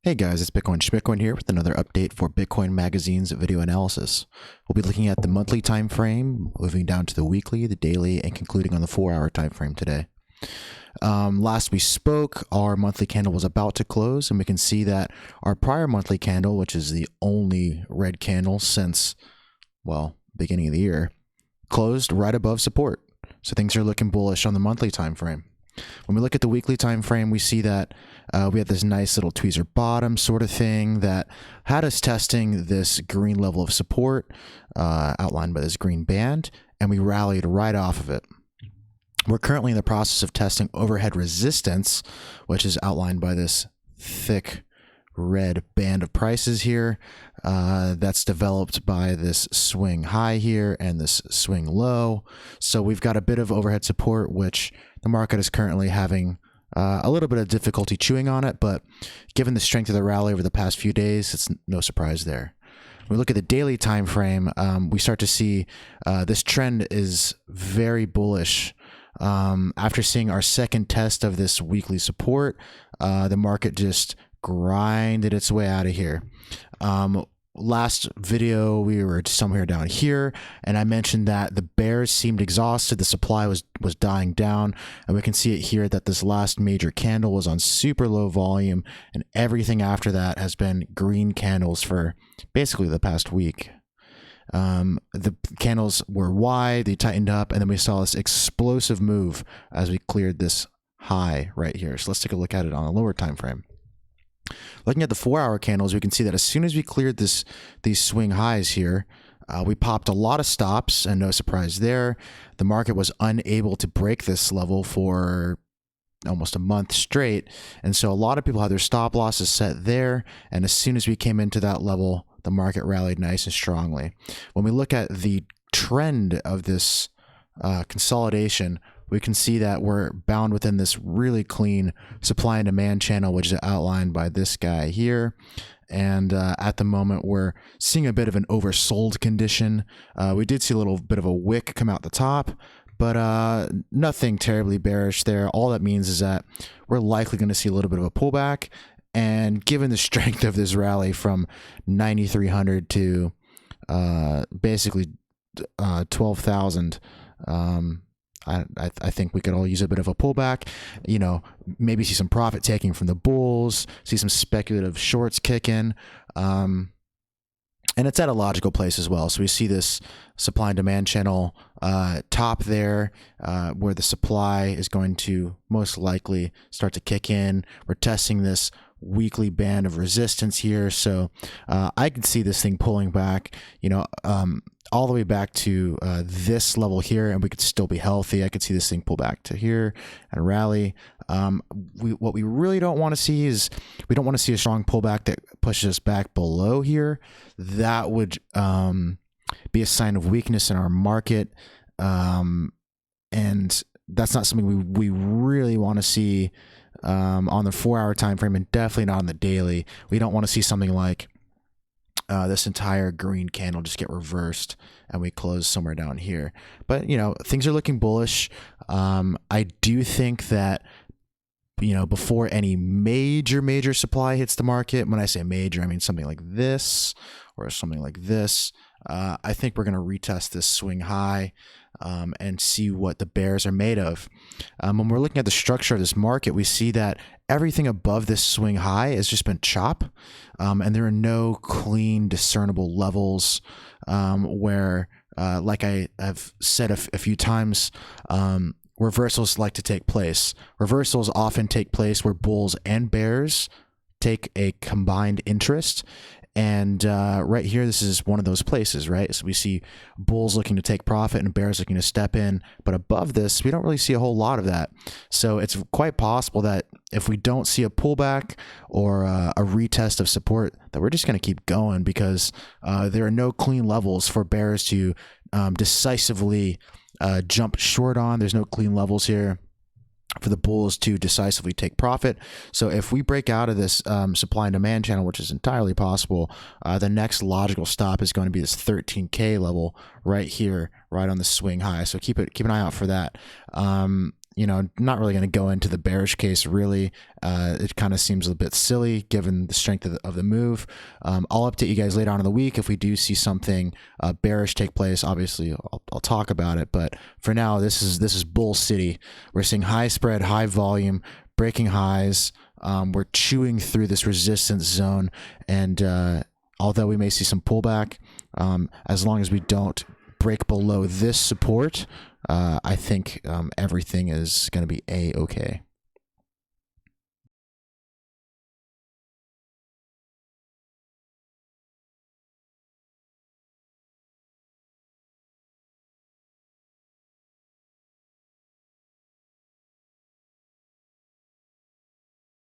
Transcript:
Hey guys, it's Schmitcoin here with another update for Bitcoin Magazine's video analysis. We'll be looking at the monthly time frame, moving down to the weekly, the daily, and concluding on the 4-hour time frame today. Last we spoke, our monthly candle was about to close, and we can see that our prior monthly candle, which is the only red candle since, well, beginning of the year, closed right above support. So things are looking bullish on the monthly time frame. When we look at the weekly time frame, we see that we had this nice little tweezer bottom sort of thing that had us testing this green level of support outlined by this green band, and we rallied right off of it. We're currently in the process of testing overhead resistance, which is outlined by this thick red band of prices here that's developed by this swing high here and this swing low. So we've got a bit of overhead support, which the market is currently having a little bit of difficulty chewing on it, but given the strength of the rally over the past few days, it's no surprise there. When we look at the daily time frame, we start to see this trend is very bullish. After seeing our second test of this weekly support, the market just grinded its way out of here. Last video, we were somewhere down here, and I mentioned that the bears seemed exhausted. The supply was dying down, and we can see it here that this last major candle was on super low volume, and everything after that has been green candles for basically the past week. The candles were wide, they tightened up, and then we saw this explosive move as we cleared this high right here. So let's take a look at it on a lower time frame. Looking at the 4-hour candles, we can see that as soon as we cleared these swing highs here, we popped a lot of stops, and no surprise there. The market was unable to break this level for almost a month straight, and so a lot of people had their stop losses set there, and as soon as we came into that level, the market rallied nice and strongly. When we look at the trend of this consolidation, we can see that we're bound within this really clean supply and demand channel, which is outlined by this guy here. And at the moment, we're seeing a bit of an oversold condition. We did see a little bit of a wick come out the top, but nothing terribly bearish there. All that means is that we're likely going to see a little bit of a pullback. And given the strength of this rally from 9,300 to basically 12,000, I think we could all use a bit of a pullback, you know, maybe see some profit taking from the bulls, see some speculative shorts kick in. And it's at a logical place as well. So we see this supply and demand channel top there where the supply is going to most likely start to kick in. We're testing this weekly band of resistance here. So I could see this thing pulling back, you know, all the way back to this level here, and we could still be healthy. I could see this thing pull back to here and rally. What we really don't want to see is we don't want to see a strong pullback that pushes us back below here. That would be a sign of weakness in our market, and that's not something we really want to see on the 4-hour time frame, and definitely not on the daily. We don't want to see something like this entire green candle just get reversed and we close somewhere down here. But, you know, things are looking bullish. I do think that, you know, before any major supply hits the market, when I say major, I mean something like this or something like this, I think we're going to retest this swing high and see what the bears are made of. When we're looking at the structure of this market, we see that everything above this swing high has just been chop, and there are no clean discernible levels where, like I have said a few times, reversals like to take place. Reversals often take place where bulls and bears take a combined interest. And right here, this is one of those places, right? So we see bulls looking to take profit and bears looking to step in. But above this, we don't really see a whole lot of that. So it's quite possible that if we don't see a pullback or a retest of support, that we're just going to keep going because there are no clean levels for bears to decisively jump short on. There's no clean levels here for the bulls to decisively take profit. So if we break out of this supply and demand channel, which is entirely possible, the next logical stop is going to be this 13K level right here, right on the swing high. So keep an eye out for that. you know, not really going to go into the bearish case, really. It kind of seems a bit silly given the strength of the move. I'll update you guys later on in the week if we do see something bearish take place. Obviously, I'll talk about it. But for now, this is bull city. We're seeing high spread, high volume, breaking highs. We're chewing through this resistance zone. And although we may see some pullback, as long as we don't break below this support, I think everything is going to be A-okay.